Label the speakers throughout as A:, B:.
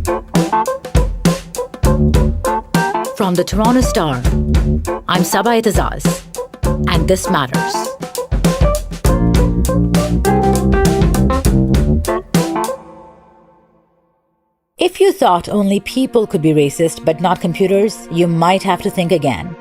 A: From the Toronto Star, I'm Saba Eitizaz, and this matters. If you thought only people could be racist but not computers, you might have to think again.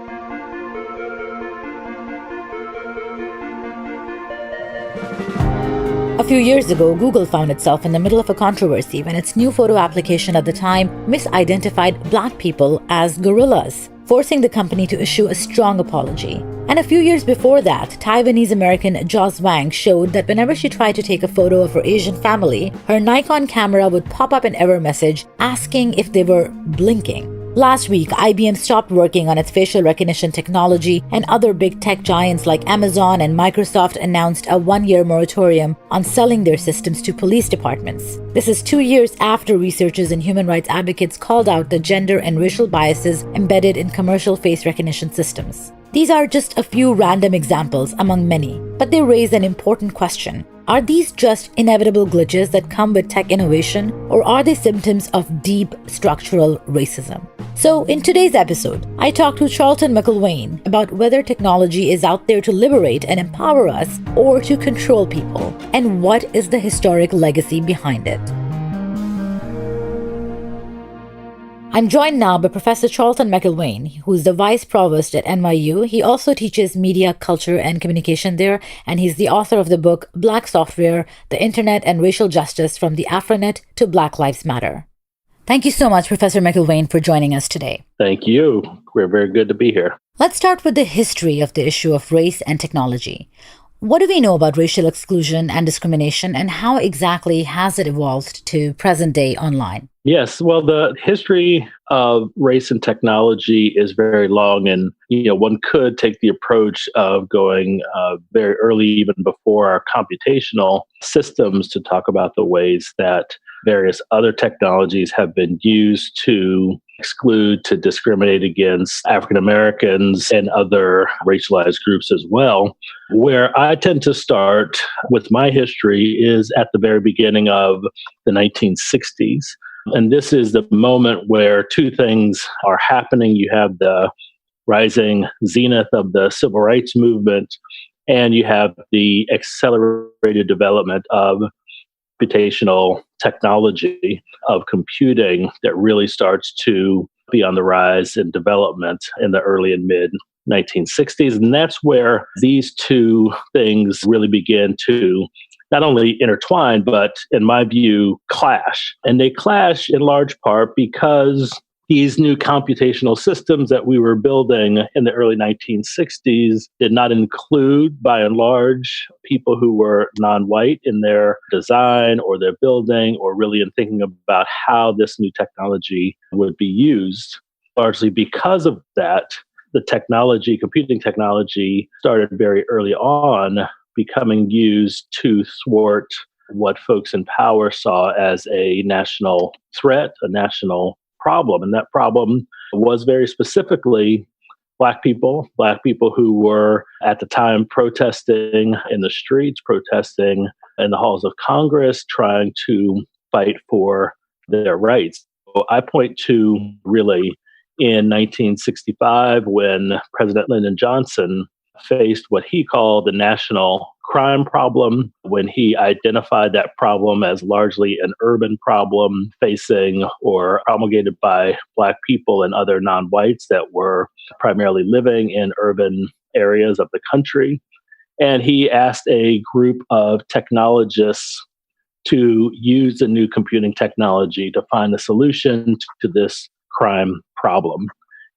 A: A few years ago, Google found itself in the middle of a controversy when its new photo application at the time misidentified Black people as gorillas, forcing the company to issue a strong apology. And a few years before that, Taiwanese-American Joss Wang showed that whenever she tried to take a photo of her Asian family, her Nikon camera would pop up an error message asking if they were blinking. Last week, IBM stopped working on its facial recognition technology, and other big tech giants like Amazon and Microsoft announced a one-year moratorium on selling their systems to police departments. This is 2 years after researchers and human rights advocates called out the gender and racial biases embedded in commercial face recognition systems. These are just a few random examples among many, but they raise an important question. Are these just inevitable glitches that come with tech innovation, or are they symptoms of deep structural racism? So, in today's episode, I talked to Charlton McIlwain about whether technology is out there to liberate and empower us or to control people, and what is the historic legacy behind it. I'm joined now by Professor Charlton McIlwain, who's the Vice Provost at NYU. He also teaches media, culture, and communication there, and he's the author of the book Black Software, The Internet and Racial Justice from the Afronet to Black Lives Matter. Thank you so much, Professor McIlwain, for joining us today.
B: Thank you. We're very good to be here.
A: Let's start with the history of the issue of race and technology. What do we know about racial exclusion and discrimination, and how exactly has it evolved to present day online?
B: Yes, well, the history of race and technology is very long, and one could take the approach of going very early, even before our computational systems, to talk about the ways that various other technologies have been used to exclude, to discriminate against African Americans and other racialized groups as well. Where I tend to start with my history is at the very beginning of the 1960s. And this is the moment where two things are happening. You have the rising zenith of the civil rights movement, and you have the accelerated development of computational technology, of computing, that really starts to be on the rise in development in the early and mid 1960s. And that's where these two things really begin to not only intertwine, but in my view, clash. And they clash in large part because these new computational systems that we were building in the early 1960s did not include, by and large, people who were non-white in their design or their building, or really in thinking about how this new technology would be used. Largely because of that, the technology, computing technology, started very early on becoming used to thwart what folks in power saw as a national threat, a national problem. And that problem was very specifically Black people who were at the time protesting in the streets, protesting in the halls of Congress, trying to fight for their rights. So I point to really in 1965 when President Lyndon Johnson faced what he called the national crime problem, when he identified that problem as largely an urban problem facing or promulgated by Black people and other non-whites that were primarily living in urban areas of the country. And he asked a group of technologists to use the new computing technology to find a solution to this crime problem.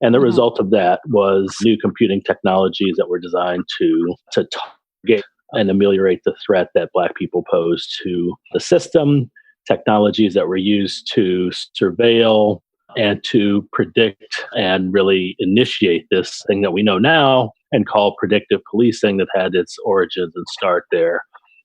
B: And the result of that was new computing technologies that were designed to target and ameliorate the threat that Black people posed to the system, technologies that were used to surveil and to predict and really initiate this thing that we know now and call predictive policing, that had its origins and start there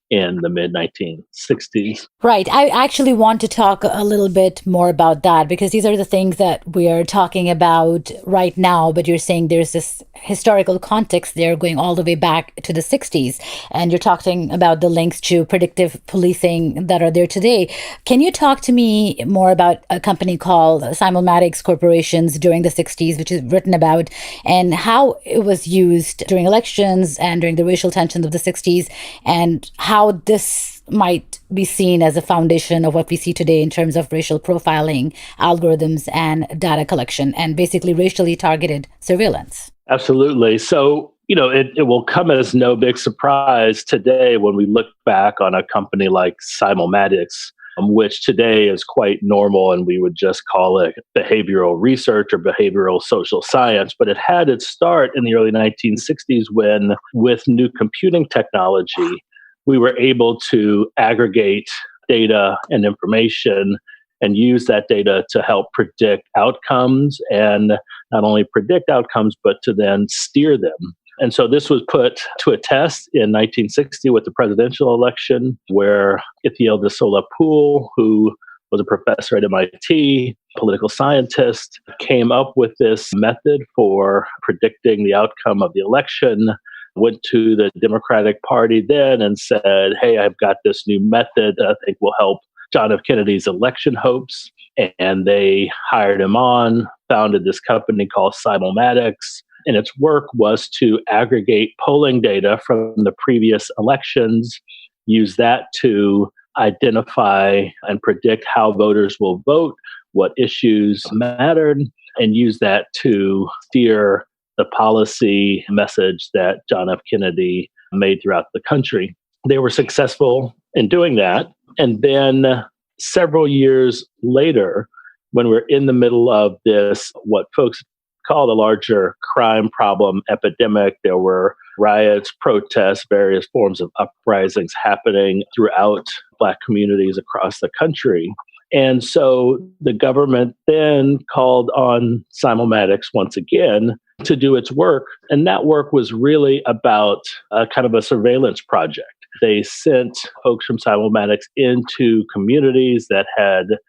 B: in the mid 1960s.
A: Right. I actually want to talk a little bit more about that because these are the things that we are talking about right now. But you're saying there's this historical context there going all the way back to the 60s. And you're talking about the links to predictive policing that are there today. Can you talk to me more about a company called Simulmatics Corporations during the 60s, which is written about, and how it was used during elections and during the racial tensions of the 60s, and how this might be seen as a foundation of what we see today in terms of racial profiling, algorithms, and data collection, and basically racially targeted surveillance?
B: Absolutely. So, it will come as no big surprise today when we look back on a company like Simulmatics, which today is quite normal, and we would just call it behavioral research or behavioral social science. But it had its start in the early 1960s when, with new computing technology, we were able to aggregate data and information and use that data to help predict outcomes, and not only predict outcomes, but to then steer them. And so this was put to a test in 1960 with the presidential election, where Ithiel de Sola Pool, who was a professor at MIT, political scientist, came up with this method for predicting the outcome of the election, went to the Democratic Party then and said, hey, I've got this new method that I think will help John F. Kennedy's election hopes. And they hired him on, founded this company called Simulmatics. And its work was to aggregate polling data from the previous elections, use that to identify and predict how voters will vote, what issues mattered, and use that to steer the policy message that John F. Kennedy made throughout the country. They were successful in doing that. And then several years later, when we're in the middle of this, what folks call the larger crime problem epidemic, there were riots, protests, various forms of uprisings happening throughout Black communities across the country. And so the government then called on Simulmatics once again to do its work. And that work was really about kind of a surveillance project. They sent folks from Simulmatics into communities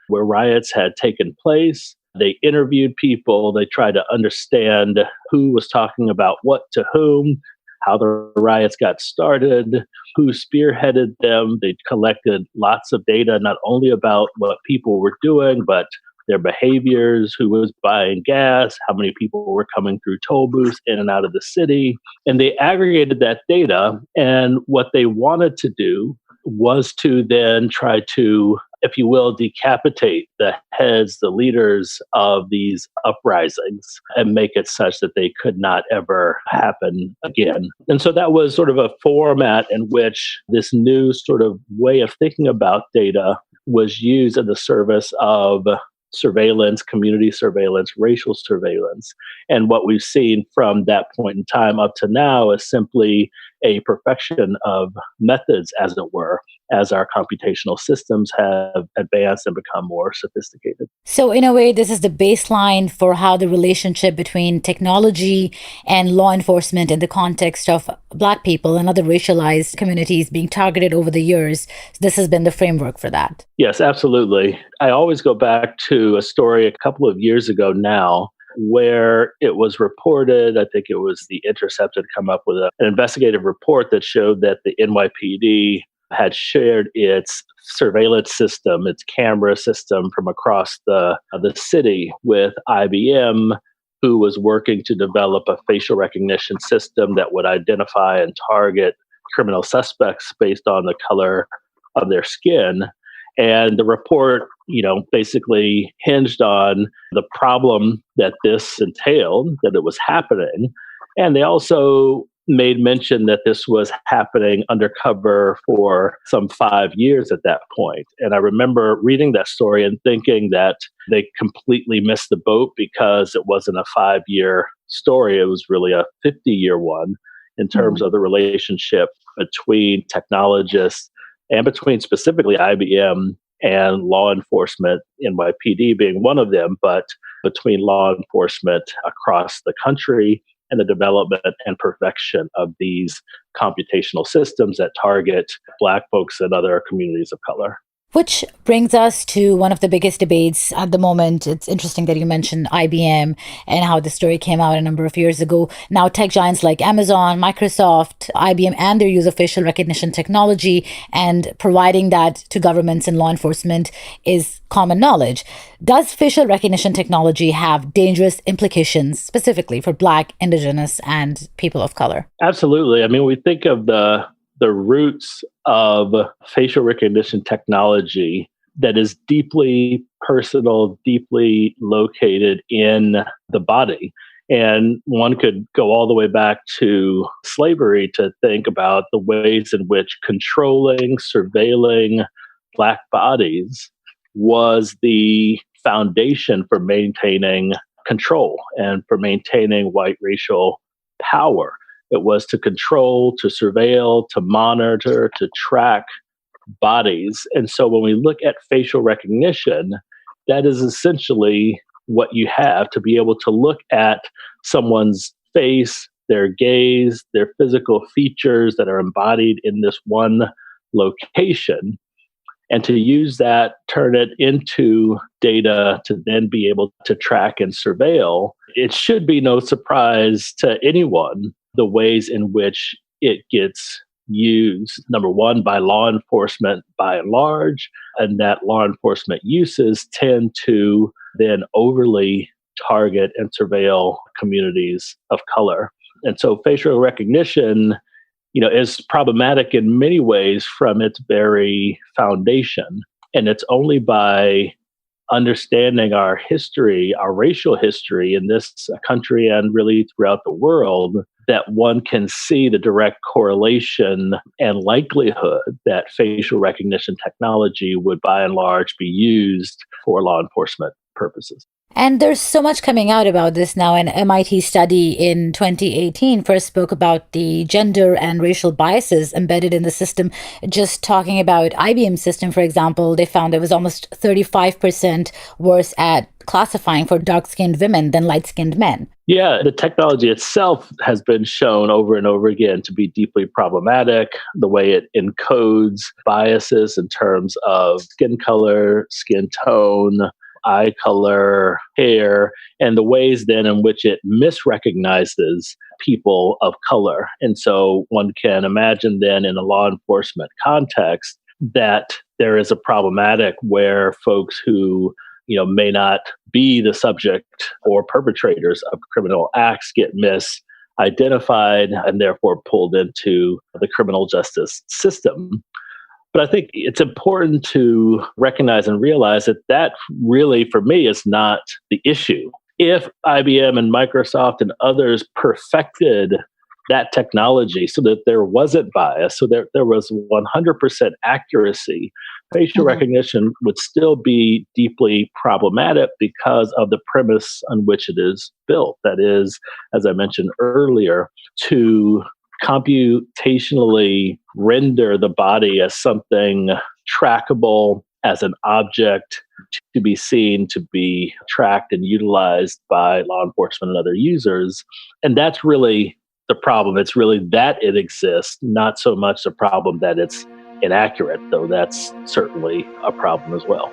B: where riots had taken place. They interviewed people. They tried to understand who was talking about what to whom, how the riots got started, who spearheaded them. They collected lots of data, not only about what people were doing, but their behaviors, who was buying gas, how many people were coming through toll booths in and out of the city. And they aggregated that data. And what they wanted to do was to then try to, if you will, decapitate the heads, the leaders of these uprisings and make it such that they could not ever happen again. And so that was sort of a format in which this new sort of way of thinking about data was used in the service of surveillance, community surveillance, racial surveillance. And what we've seen from that point in time up to now is simply a perfection of methods, as it were, as our computational systems have advanced and become more sophisticated.
A: So in a way, this is the baseline for how the relationship between technology and law enforcement in the context of Black people and other racialized communities being targeted over the years. This has been the framework for that.
B: Yes, absolutely. I always go back to a story a couple of years ago now, where it was reported, I think it was The Intercept had come up with an investigative report that showed that the NYPD had shared its surveillance system, its camera system from across the city with IBM, who was working to develop a facial recognition system that would identify and target criminal suspects based on the color of their skin. And the report, basically hinged on the problem that this entailed, that it was happening. And they also made mention that this was happening undercover for some 5 years at that point. And I remember reading that story and thinking that they completely missed the boat because it wasn't a 5-year story. It was really a 50-year one in terms of the relationship between technologists and between specifically IBM and law enforcement, NYPD being one of them, but between law enforcement across the country and the development and perfection of these computational systems that target Black folks and other communities of color.
A: Which brings us to one of the biggest debates at the moment. It's interesting that you mentioned IBM and how the story came out a number of years ago. Now, tech giants like Amazon, Microsoft, IBM, and their use of facial recognition technology and providing that to governments and law enforcement is common knowledge. Does facial recognition technology have dangerous implications specifically for Black, Indigenous, and people of color?
B: Absolutely. I mean, we think of the roots of facial recognition technology that is deeply personal, deeply located in the body. And one could go all the way back to slavery to think about the ways in which controlling, surveilling Black bodies was the foundation for maintaining control and for maintaining white racial power. It was to control, to surveil, to monitor, to track bodies. And so when we look at facial recognition, that is essentially what you have to be able to look at someone's face, their gaze, their physical features that are embodied in this one location, and to use that, turn it into data to then be able to track and surveil. It should be no surprise to anyone the ways in which it gets used, number one, by law enforcement by and large, and that law enforcement uses tend to then overly target and surveil communities of color. And so facial recognition, is problematic in many ways from its very foundation. And it's only by understanding our history, our racial history in this country and really throughout the world, that one can see the direct correlation and likelihood that facial recognition technology would by and large be used for law enforcement purposes.
A: And there's so much coming out about this now. An MIT study in 2018 first spoke about the gender and racial biases embedded in the system. Just talking about IBM's system, for example, they found it was almost 35% worse at classifying for dark-skinned women than light-skinned men.
B: Yeah, the technology itself has been shown over and over again to be deeply problematic. The way it encodes biases in terms of skin color, skin tone, eye color, hair, and the ways then in which it misrecognizes people of color. And so one can imagine then in a law enforcement context that there is a problematic where folks who may not be the subject or perpetrators of criminal acts get misidentified and therefore pulled into the criminal justice system. But I think it's important to recognize and realize that really, for me, is not the issue. If IBM and Microsoft and others perfected that technology so that there wasn't bias, so there was 100% accuracy, facial recognition would still be deeply problematic because of the premise on which it is built. That is, as I mentioned earlier, to computationally render the body as something trackable, as an object to be seen, to be tracked and utilized by law enforcement and other users. And that's really the problem. It's really that it exists, not so much the problem that it's inaccurate, though that's certainly a problem as well.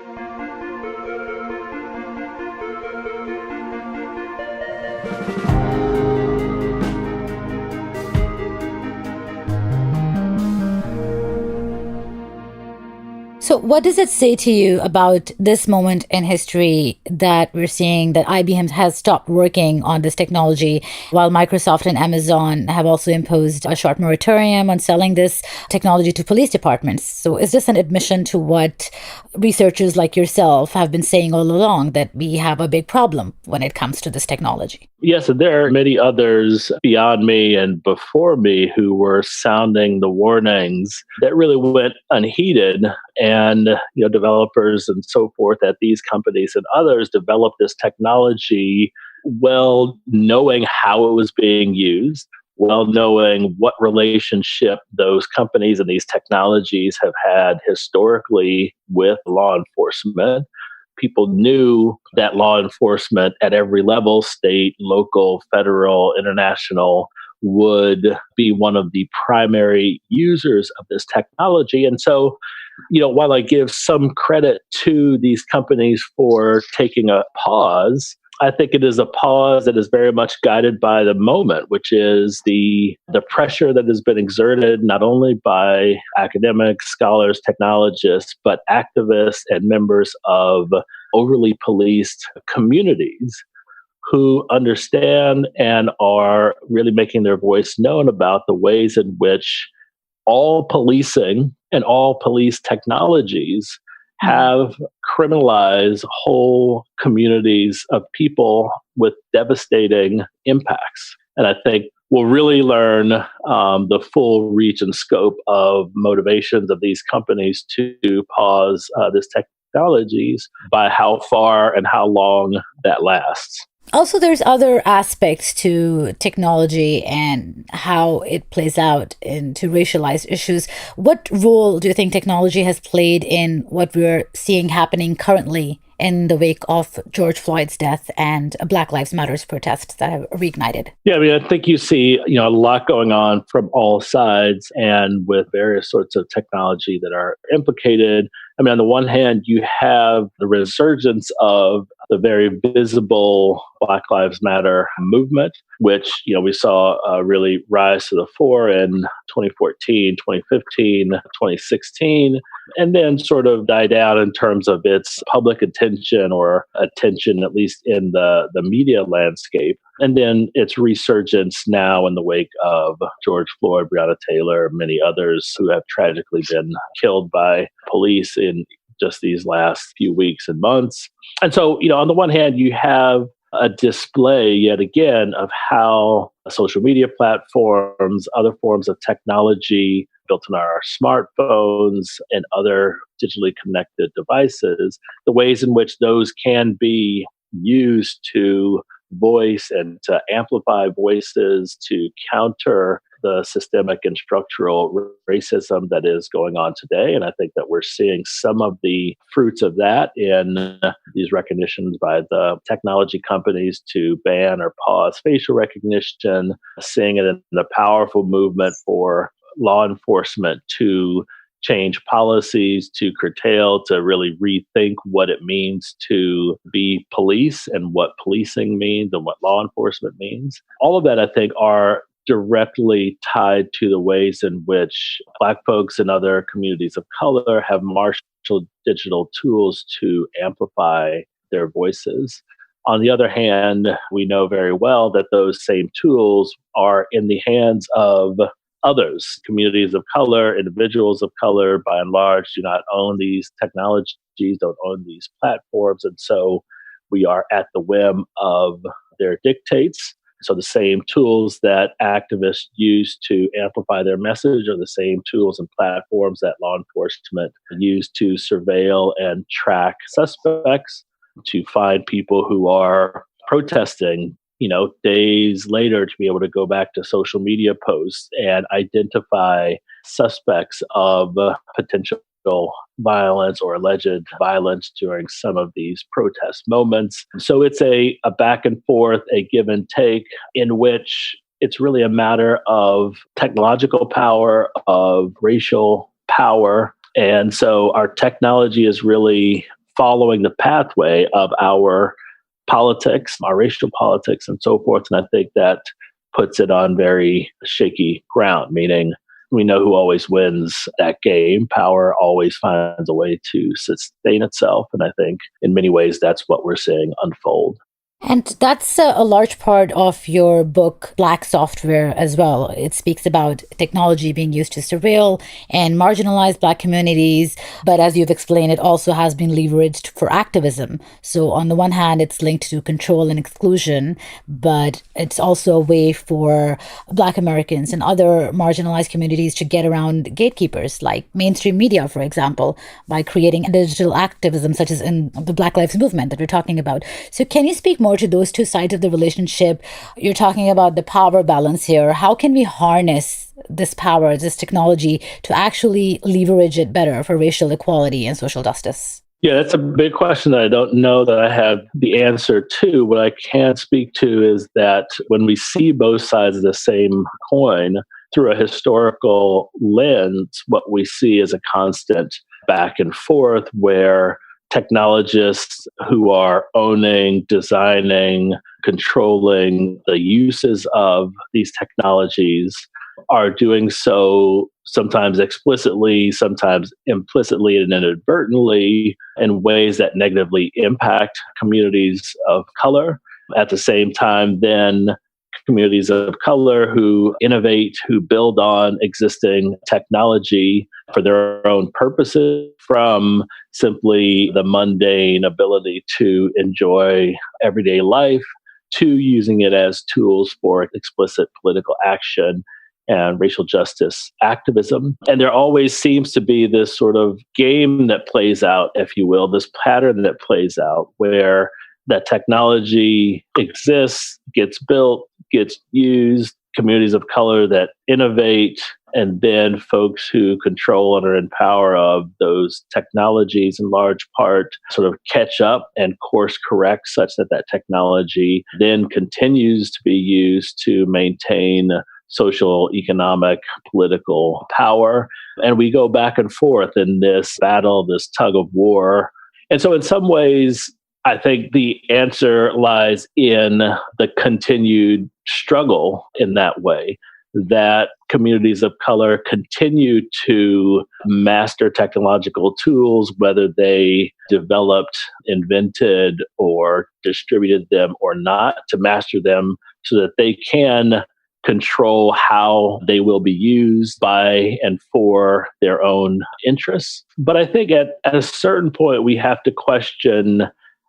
A: So what does it say to you about this moment in history that we're seeing that IBM has stopped working on this technology while Microsoft and Amazon have also imposed a short moratorium on selling this technology to police departments? So is this an admission to what researchers like yourself have been saying all along, that we have a big problem when it comes to this technology?
B: Yes, and there are many others beyond me and before me who were sounding the warnings that really went unheeded. And developers and so forth at these companies and others developed this technology well knowing how it was being used, well knowing what relationship those companies and these technologies have had historically with law enforcement. people knew that law enforcement at every level, state, local, federal, international, would be one of the primary users of this technology. And so, while I give some credit to these companies for taking a pause, I think it is a pause that is very much guided by the moment, which is the pressure that has been exerted not only by academics, scholars, technologists, but activists and members of overly policed communities who understand and are really making their voice known about the ways in which all policing and all police technologies have criminalized whole communities of people with devastating impacts. And I think we'll really learn the full reach and scope of motivations of these companies to pause this technologies by how far and how long that lasts.
A: Also, there's other aspects to technology and how it plays out into racialized issues. What role do you think technology has played in what we're seeing happening currently in the wake of George Floyd's death and Black Lives Matter's protests that have reignited?
B: Yeah, I think you see, a lot going on from all sides and with various sorts of technology that are implicated. On the one hand, you have the resurgence of the very visible Black Lives Matter movement, which, we saw really rise to the fore in 2014, 2015, 2016, and then sort of die down in terms of its public attention or attention, at least in the media landscape. And then its resurgence now in the wake of George Floyd, Breonna Taylor, many others who have tragically been killed by police in just these last few weeks and months. And so, on the one hand, you have a display yet again of how social media platforms, other forms of technology built in our smartphones and other digitally connected devices, the ways in which those can be used to voice and to amplify voices, to counter the systemic and structural racism that is going on today. And I think that we're seeing some of the fruits of that in these recognitions by the technology companies to ban or pause facial recognition, seeing it in the powerful movement for law enforcement to change policies, to curtail, to really rethink what it means to be police and what policing means and what law enforcement means. All of that, I think, are directly tied to the ways in which Black folks and other communities of color have marshaled digital tools to amplify their voices. On the other hand, we know very well that those same tools are in the hands of others. Communities of color, individuals of color, by and large, do not own these technologies, don't own these platforms. And so we are at the whim of their dictates. So the same tools that activists use to amplify their message are the same tools and platforms that law enforcement use to surveil and track suspects, to find people who are protesting, days later, to be able to go back to social media posts and identify suspects of potential violence or alleged violence during some of these protest moments. So it's a back and forth, a give and take, in which it's really a matter of technological power, of racial power. And so our technology is really following the pathway of our politics, our racial politics, and so forth. And I think that puts it on very shaky ground, meaning we know who always wins that game. Power always finds a way to sustain itself. And I think in many ways, that's what we're seeing unfold.
A: And that's a large part of your book, Black Software, as well. It speaks about technology being used to surveil and marginalize Black communities. But as you've explained, it also has been leveraged for activism. So on the one hand, it's linked to control and exclusion, but it's also a way for Black Americans and other marginalized communities to get around gatekeepers, like mainstream media, for example, by creating digital activism, such as in the Black Lives Movement that we're talking about. So can you speak more to those two sides of the relationship? You're talking about the power balance here. How can we harness this power, this technology, to actually leverage it better for racial equality and social justice?
B: Yeah, that's a big question that I don't know that I have the answer to. What I can speak to is that when we see both sides of the same coin through a historical lens, what we see is a constant back and forth where technologists who are owning, designing, controlling the uses of these technologies are doing so sometimes explicitly, sometimes implicitly and inadvertently in ways that negatively impact communities of color. At the same time, then communities of color who innovate, who build on existing technology for their own purposes, from simply the mundane ability to enjoy everyday life to using it as tools for explicit political action and racial justice activism. And there always seems to be this sort of game that plays out, if you will, this pattern that plays out where that technology exists, gets built, gets used, communities of color that innovate, and then folks who control and are in power of those technologies in large part sort of catch up and course correct such that that technology then continues to be used to maintain social, economic, political power. And we go back and forth in this battle, this tug of war. And so in some ways, I think the answer lies in the continued struggle in that way, that communities of color continue to master technological tools, whether they developed, invented, or distributed them or not, to master them so that they can control how they will be used by and for their own interests. But I think at a certain point, we have to question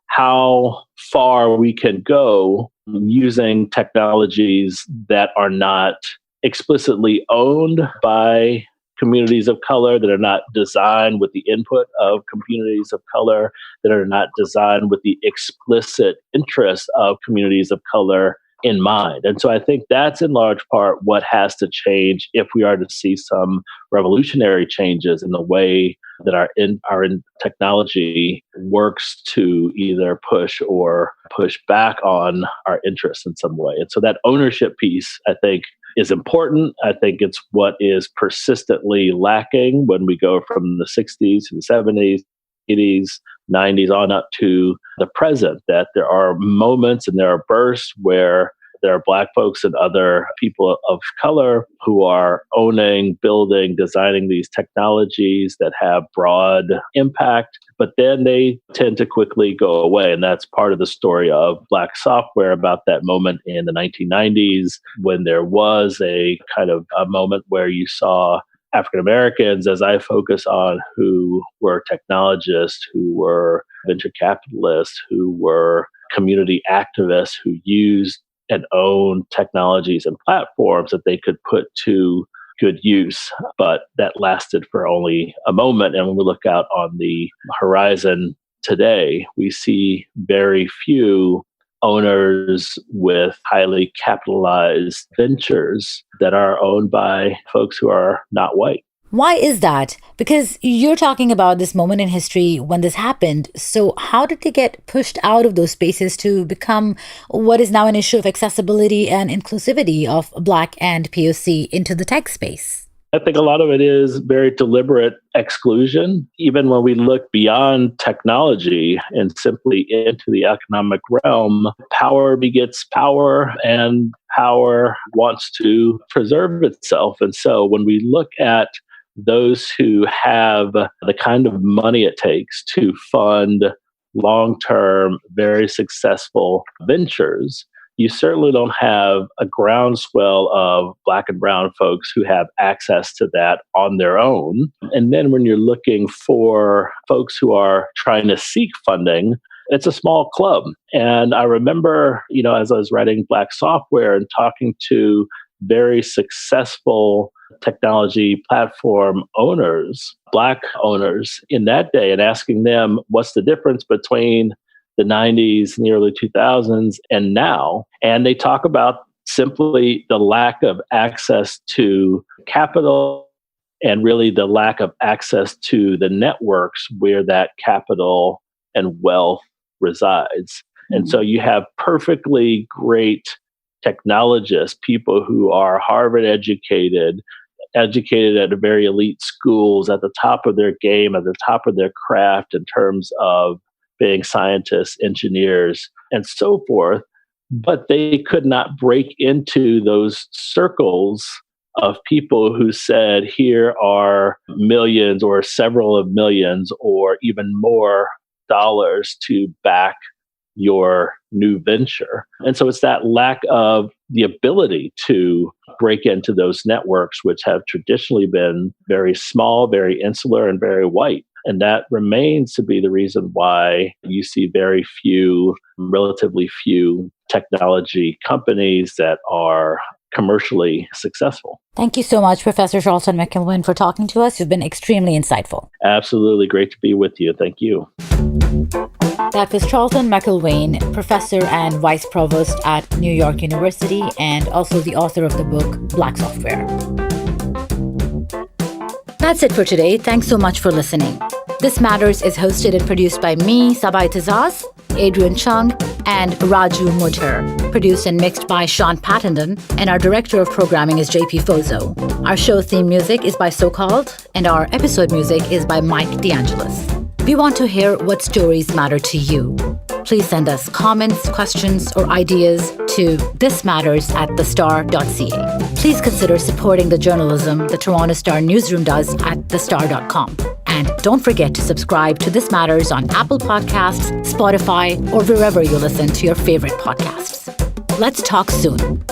B: how far we can go using technologies that are not explicitly owned by communities of color, that are not designed with the input of communities of color, that are not designed with the explicit interests of communities of color in mind. And so I think that's in large part what has to change if we are to see some revolutionary changes in the way that our technology works to either push or push back on our interests in some way. And so that ownership piece, I think, is important. I think it's what is persistently lacking when we go from the 60s to the 70s, 80s, 90s on up to the present, that there are moments and there are bursts where there are Black folks and other people of color who are owning, building, designing these technologies that have broad impact, but then they tend to quickly go away. And that's part of the story of Black software, about that moment in the 1990s when there was a kind of a moment where you saw African Americans, as I focus on, who were technologists, who were venture capitalists, who were community activists, who used and owned technologies and platforms that they could put to good use. But that lasted for only a moment. And when we look out on the horizon today, we see very few owners with highly capitalized ventures that are owned by folks who are not white.
A: Why is that? Because you're talking about this moment in history when this happened. So how did they get pushed out of those spaces to become what is now an issue of accessibility and inclusivity of Black and POC into the tech space?
B: I think a lot of it is very deliberate exclusion. Even when we look beyond technology and simply into the economic realm, power begets power, and power wants to preserve itself. And so when we look at those who have the kind of money it takes to fund long-term, very successful ventures, you certainly don't have a groundswell of Black and brown folks who have access to that on their own. And then when you're looking for folks who are trying to seek funding, it's a small club. And I remember, as I was writing Black software and talking to very successful technology platform owners, Black owners in that day, and asking them what's the difference between the 90s and the early 2000s and now. And they talk about simply the lack of access to capital and really the lack of access to the networks where that capital and wealth resides. And so you have perfectly great technologists, people who are Harvard educated at very elite schools, at the top of their game, at the top of their craft in terms of being scientists, engineers, and so forth. But they could not break into those circles of people who said, here are millions or several of millions or even more dollars to back your new venture. And so it's that lack of the ability to break into those networks, which have traditionally been very small, very insular, and very white. And that remains to be the reason why you see very few, relatively few technology companies that are commercially successful.
A: Thank you so much, Professor Charlton McIlwain, for talking to us. You've been extremely insightful.
B: Absolutely. Great to be with you. Thank you.
A: That was Charlton McIlwain, professor and vice provost at New York University, and also the author of the book Black Software. That's it for today. Thanks so much for listening. This Matters is hosted and produced by me, Saba Eitizaz, Adrian Chung, and Raju Mudhir. Produced and mixed by Sean Pattenden, and our director of programming is JP Fozo. Our show theme music is by So-Called, and our episode music is by Mike DeAngelis. We want to hear what stories matter to you. Please send us comments, questions, or ideas to thismatters@thestar.ca. Please consider supporting the journalism the Toronto Star newsroom does at thestar.com. And don't forget to subscribe to This Matters on Apple Podcasts, Spotify, or wherever you listen to your favorite podcasts. Let's talk soon.